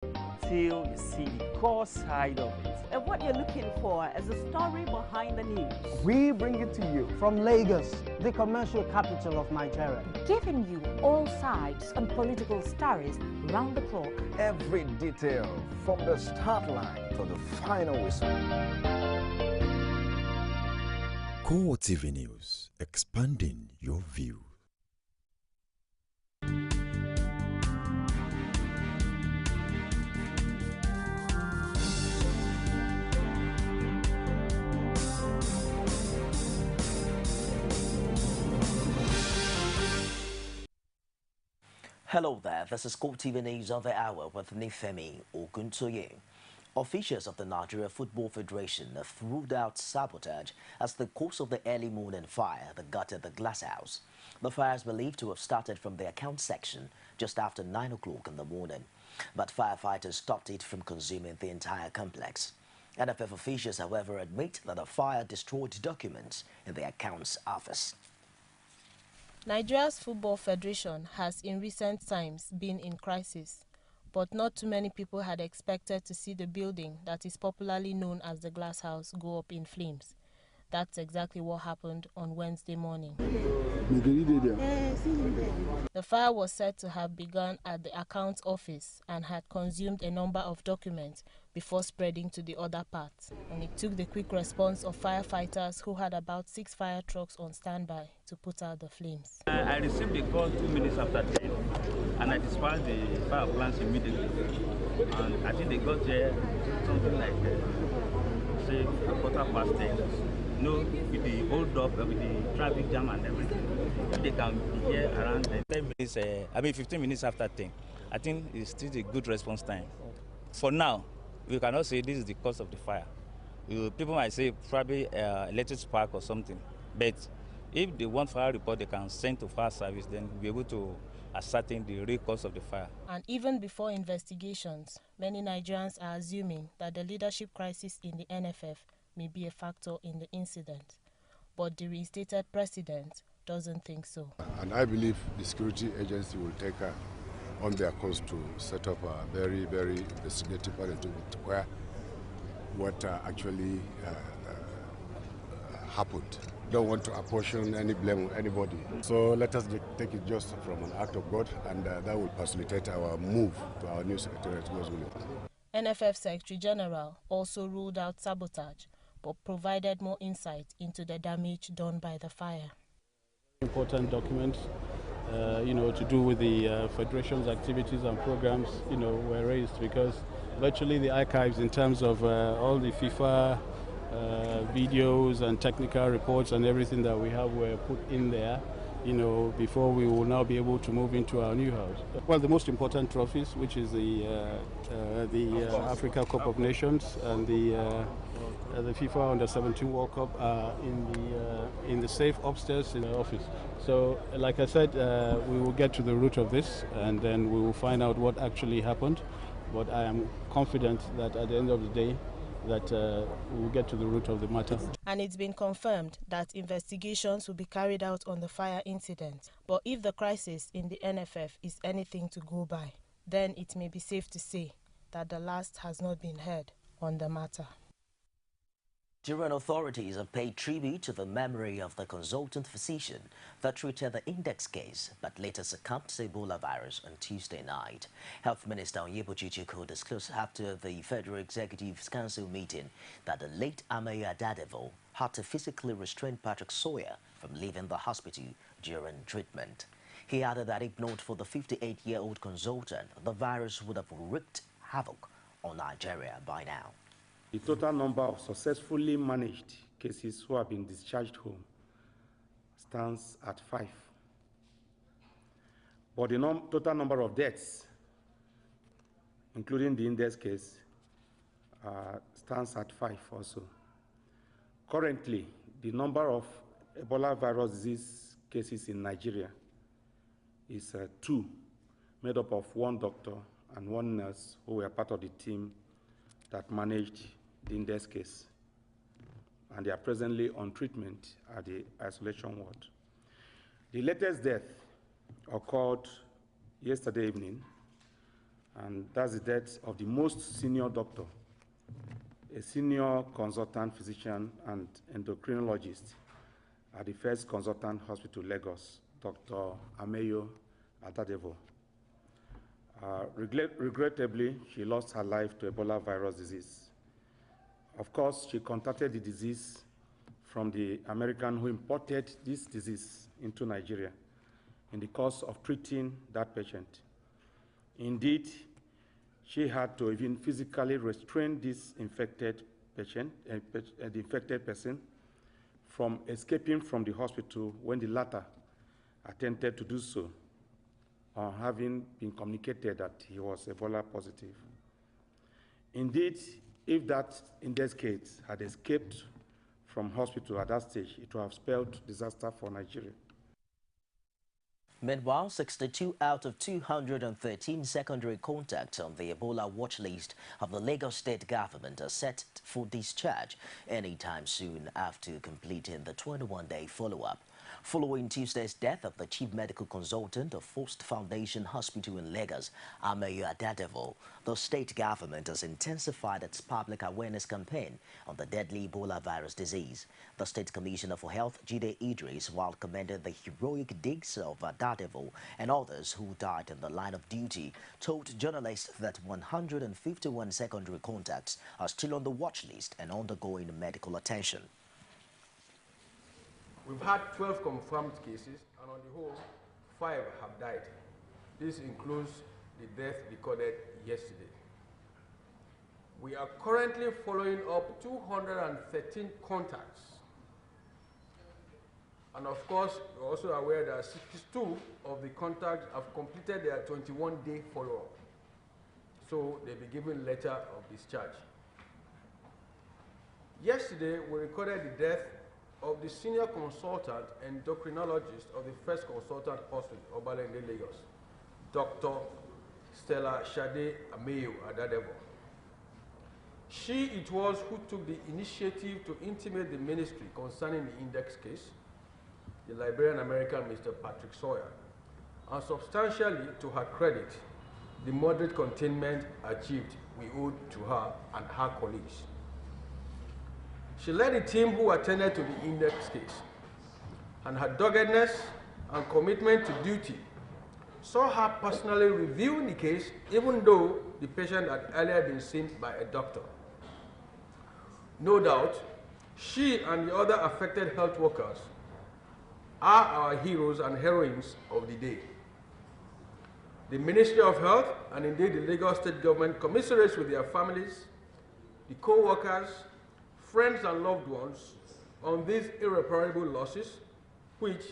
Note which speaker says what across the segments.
Speaker 1: till you see the core side of it.
Speaker 2: And what you're looking for is the story behind the news.
Speaker 3: We bring it to you from Lagos, the commercial capital of Nigeria.
Speaker 4: Giving you all sides and political stories round the clock.
Speaker 5: Every detail from the start line to the final whistle.
Speaker 6: CoreTV News, expanding your view.
Speaker 7: Hello there, this is CoreTV News of the Hour with Nifemi Oguntoye. Officials of the Nigeria Football Federation have ruled out sabotage as the cause of the early morning fire that gutted the glass house. The fire is believed to have started from the account section just after 9 o'clock in the morning, but firefighters stopped it from consuming the entire complex. NFF officials, however, admit that the fire destroyed documents in the accounts office.
Speaker 8: Nigeria's Football Federation has in recent times been in crisis, but not too many people had expected to see the building that is popularly known as the Glass House go up in flames. That's exactly what happened on Wednesday morning. The fire was said to have begun at the accounts office and had consumed a number of documents before spreading to the other parts. And it took the quick response of firefighters who had about 6 fire trucks on standby to put out the flames.
Speaker 9: I received the call 2 minutes after 10 and I dispatched the fire plants immediately. And I think they got there something like, say, 10:15. With the hold up, with the traffic jam and everything. If they can be here around 15 minutes after 10. I think it's still a good response time. For now, we cannot say this is the cause of the fire. People might say probably electric spark or something. But if they want fire report, they can send to fire service, then we'll be able to ascertain the real cause of the fire.
Speaker 8: And even before investigations, many Nigerians are assuming that the leadership crisis in the NFF may be a factor in the incident. But the reinstated president doesn't think so.
Speaker 10: And I believe the security agency will take on their course to set up a very, very investigative panel to where what actually happened. Don't want to apportion any blame on anybody. So let us take it just from an act of God, and that will facilitate our move to our new secretariat.
Speaker 8: NFF Secretary General also ruled out sabotage, but provided more insight into the damage done by the fire.
Speaker 11: Important documents, to do with the Federation's activities and programs, were raised because virtually the archives in terms of all the FIFA videos and technical reports and everything that we have were put in there, before we will now be able to move into our new house. Well, the most important trophies, which is the Africa Cup of Nations and the FIFA Under-17 World Cup, are in the safe upstairs in the office. So, like I said, we will get to the root of this, and then we will find out what actually happened. But I am confident that at the end of the day, that we will get to the root of the matter.
Speaker 8: And it's been confirmed that investigations will be carried out on the fire incident. But if the crisis in the NFF is anything to go by, then it may be safe to say that the last has not been heard on the matter.
Speaker 7: Nigerian authorities have paid tribute to the memory of the consultant physician that treated the index case but later succumbed to Ebola virus on Tuesday night. Health Minister Onyebuchi Chukwu disclosed after the Federal Executive Council meeting that the late Ameya Dadevo had to physically restrain Patrick Sawyer from leaving the hospital during treatment. He added that if not for the 58-year-old consultant, the virus would have wreaked havoc on Nigeria by now.
Speaker 12: The total number of successfully managed cases who have been discharged home stands at 5. But the total number of deaths, including the index case, stands at 5 also. Currently, the number of Ebola virus disease cases in Nigeria is 2, made up of 1 doctor and 1 nurse who were part of the team that managed the index case, and they are presently on treatment at the isolation ward. The latest death occurred yesterday evening, and that's the death of the most senior doctor, a senior consultant physician and endocrinologist at the First Consultant Hospital, Lagos, Dr. Ameyo Adadevo. Regrettably, she lost her life to Ebola virus disease. Of course, she contracted the disease from the American who imported this disease into Nigeria in the course of treating that patient. Indeed, she had to even physically restrain this infected patient, the infected person, from escaping from the hospital when the latter attempted to do so, having been communicated that he was Ebola positive. Indeed, if that index case had escaped from hospital at that stage, it would have spelled disaster for Nigeria.
Speaker 7: Meanwhile, 62 out of 213 secondary contacts on the Ebola watch list of the Lagos state government are set for discharge anytime soon after completing the 21-day follow-up. Following Tuesday's death of the chief medical consultant of First Foundation Hospital in Lagos, Ameyo Adadevo, the state government has intensified its public awareness campaign on the deadly Ebola virus disease. The State Commissioner for Health, Jide Idris, while commended the heroic deeds of Adadevo and others who died in the line of duty, told journalists that 151 secondary contacts are still on the watch list and undergoing medical attention.
Speaker 13: We've had 12 confirmed cases, and on the whole, 5 have died. This includes the death recorded yesterday. We are currently following up 213 contacts. And of course, we're also aware that 62 of the contacts have completed their 21-day follow-up. So they'll be given letter of discharge. Yesterday, we recorded the death of the senior consultant endocrinologist of the First Consultant Hospital, Obalende, Lagos, Dr. Stella Shade Ameyo Adadevo. She it was who took the initiative to intimate the ministry concerning the index case, the Liberian-American Mr. Patrick Sawyer, and substantially to her credit, the moderate containment achieved we owed to her and her colleagues. She led the team who attended to the index case, and her doggedness and commitment to duty saw her personally reviewing the case even though the patient had earlier been seen by a doctor. No doubt, she and the other affected health workers are our heroes and heroines of the day. The Ministry of Health and indeed the Lagos State Government commiserates with their families, the co-workers, friends and loved ones on these irreparable losses, which,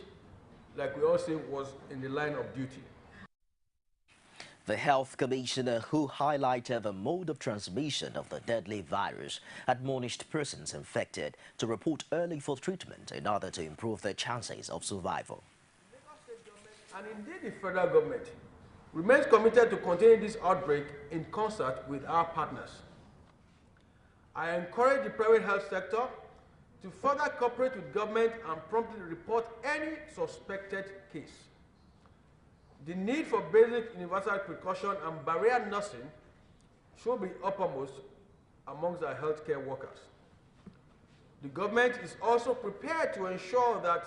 Speaker 13: like we all say, was in the line of duty.
Speaker 7: The health commissioner, who highlighted the mode of transmission of the deadly virus, admonished persons infected to report early for treatment in order to improve their chances of survival.
Speaker 13: And indeed the federal government remains committed to containing this outbreak in concert with our partners. I encourage the private health sector to further cooperate with government and promptly report any suspected case. The need for basic universal precaution and barrier nursing should be uppermost amongst our healthcare workers. The government is also prepared to ensure that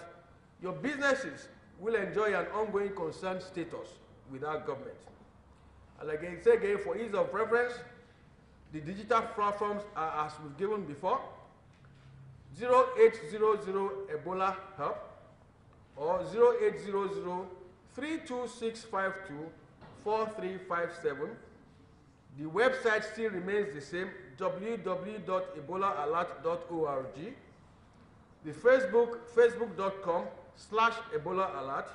Speaker 13: your businesses will enjoy an ongoing concerned status with our government. And like I say again, for ease of reference, the digital platforms are as we've given before: 0800 Ebola Help or 0800 32652 4357. The website still remains the same, www.ebolaalert.org. The facebook.com/EbolaAlert,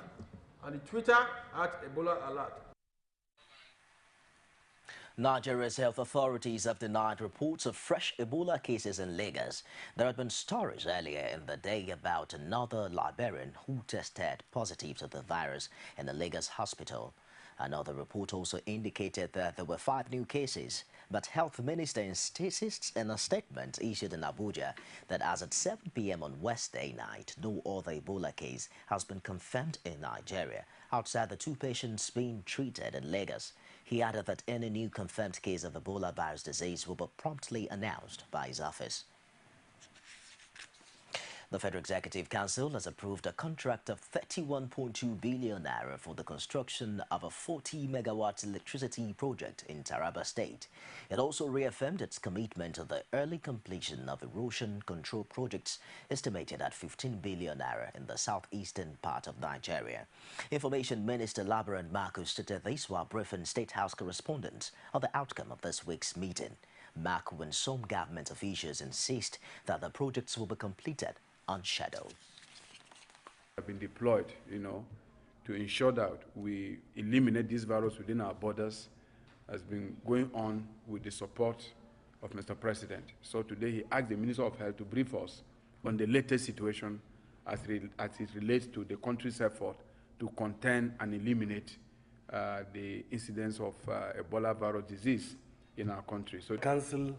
Speaker 13: and the Twitter @EbolaAlert.
Speaker 7: Nigeria's health authorities have denied reports of fresh Ebola cases in Lagos. There had been stories earlier in the day about another Liberian who tested positive to the virus in a Lagos hospital. Another report also indicated that there were 5 new cases, but Health Minister insists in a statement issued in Abuja that as at 7 p.m. on Wednesday night, no other Ebola case has been confirmed in Nigeria outside the 2 patients being treated in Lagos. He added that any new confirmed case of Ebola virus disease will be promptly announced by his office. The Federal Executive Council has approved a contract of 31.2 billion naira for the construction of a 40-megawatt electricity project in Taraba State. It also reaffirmed its commitment to the early completion of erosion control projects estimated at 15 billion naira in the southeastern part of Nigeria. Information Minister Labaran Marcus stated this while briefing State House correspondents on the outcome of this week's meeting. Mark, when some government officials insist that the projects will be completed on schedule.
Speaker 12: Have been deployed, to ensure that we eliminate this virus within our borders, has been going on with the support of Mr. President. So today he asked the Minister of Health to brief us on the latest situation as it relates to the country's effort to contain and eliminate the incidence of Ebola virus disease in our country. So
Speaker 14: cancel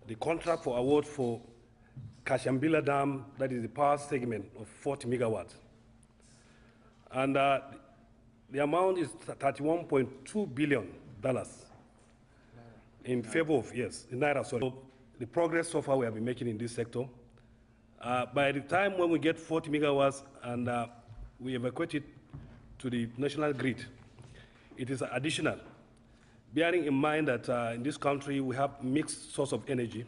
Speaker 14: the contract for award for Kashambila Dam, that is the power segment of 40 megawatts. And the amount is $31.2 billion in favor of, yes, in Naira, sorry. So the progress so far we have been making in this sector. By the time when we get 40 megawatts and we evacuate it to the national grid, it is additional. Bearing in mind that in this country we have mixed source of energy.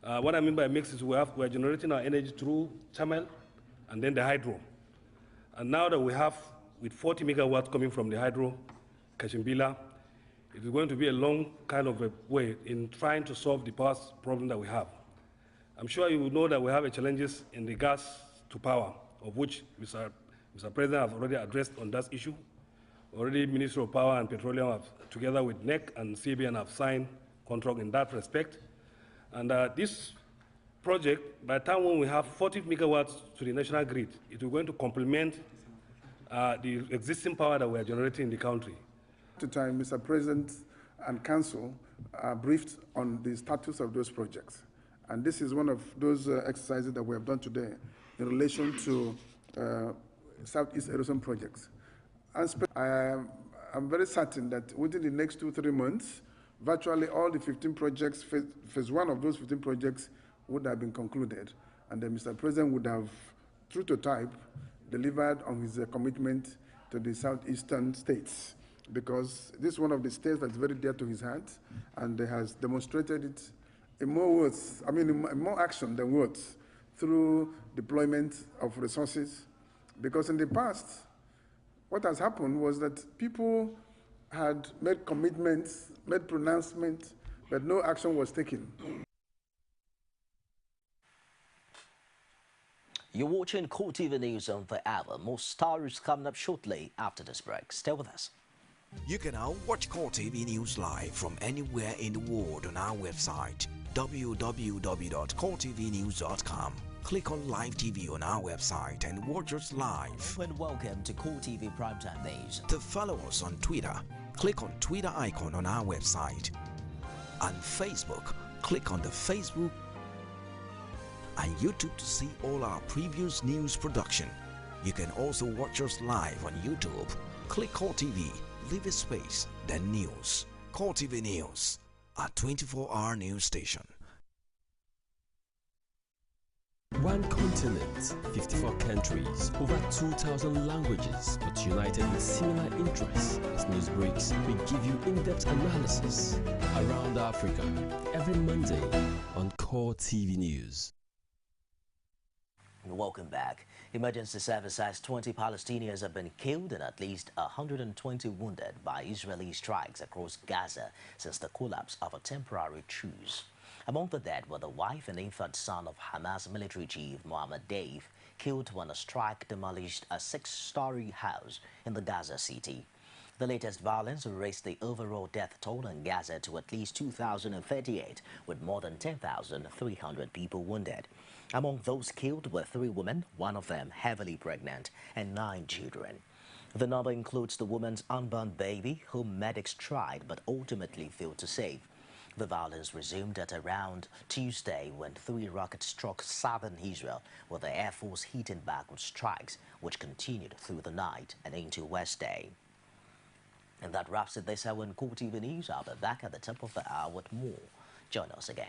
Speaker 14: What I mean by mix is we are generating our energy through thermal and then the hydro. And now that we have, with 40 megawatts coming from the hydro, Kashimbila, it is going to be a long kind of a way in trying to solve the power problem that we have. I'm sure you will know that we have challenges in the gas to power, of which Mr. President has already addressed on that issue. Already Ministry of Power and Petroleum have, together with NEC and CBN, have signed contract in that respect. And this project, by the time when we have 40 megawatts to the national grid, it is going to complement the existing power that we are generating in the country.
Speaker 15: At the time, Mr. President and Council briefed on the status of those projects. And this is one of those exercises that we have done today in relation to Southeast erosion projects. And I'm very certain that within the next 2-3 months, virtually all the 15 projects, phase one of those 15 projects would have been concluded. And then Mr. President would have, true to type, delivered on his commitment to the southeastern states, because this is one of the states that's very dear to his heart, and he has demonstrated it in more words, in more action than words, through deployment of resources. Because in the past, what has happened was that people had made commitments, made pronouncements, but no action was taken.
Speaker 7: You're watching CoreTV News on the hour. More stories coming up shortly after this break. Stay with us.
Speaker 16: You can now watch CoreTV News live from anywhere in the world on our website, www.coretvnews.com. Click on Live TV on our website and watch us live.
Speaker 7: And welcome to CoreTV Primetime News.
Speaker 16: To follow us on Twitter, click on Twitter icon on our website. On Facebook, click on the Facebook and YouTube to see all our previous news production. You can also watch us live on YouTube. Click CoreTV, leave a space, then News. CoreTV News, a 24-hour news station.
Speaker 17: One continent, 54 countries, over 2,000 languages, but united with similar interests. As news breaks, we give you in-depth analysis around Africa every Monday on CoreTV News.
Speaker 7: Welcome back. Emergency service says 20 Palestinians have been killed and at least 120 wounded by Israeli strikes across Gaza since the collapse of a temporary truce. Among the dead were the wife and infant son of Hamas military chief Mohammed Deif, killed when a strike demolished a 6-story house in the Gaza city. The latest violence raised the overall death toll in Gaza to at least 2,038, with more than 10,300 people wounded. Among those killed were 3 women, one of them heavily pregnant, and 9 children. The number includes the woman's unborn baby, whom medics tried but ultimately failed to save. The violence resumed at around Tuesday when 3 rockets struck southern Israel, with the Air Force hitting back with strikes, which continued through the night and into Wednesday. And that wraps it this hour in CoreTV News. I'll be back at the top of the hour with more. Join us again.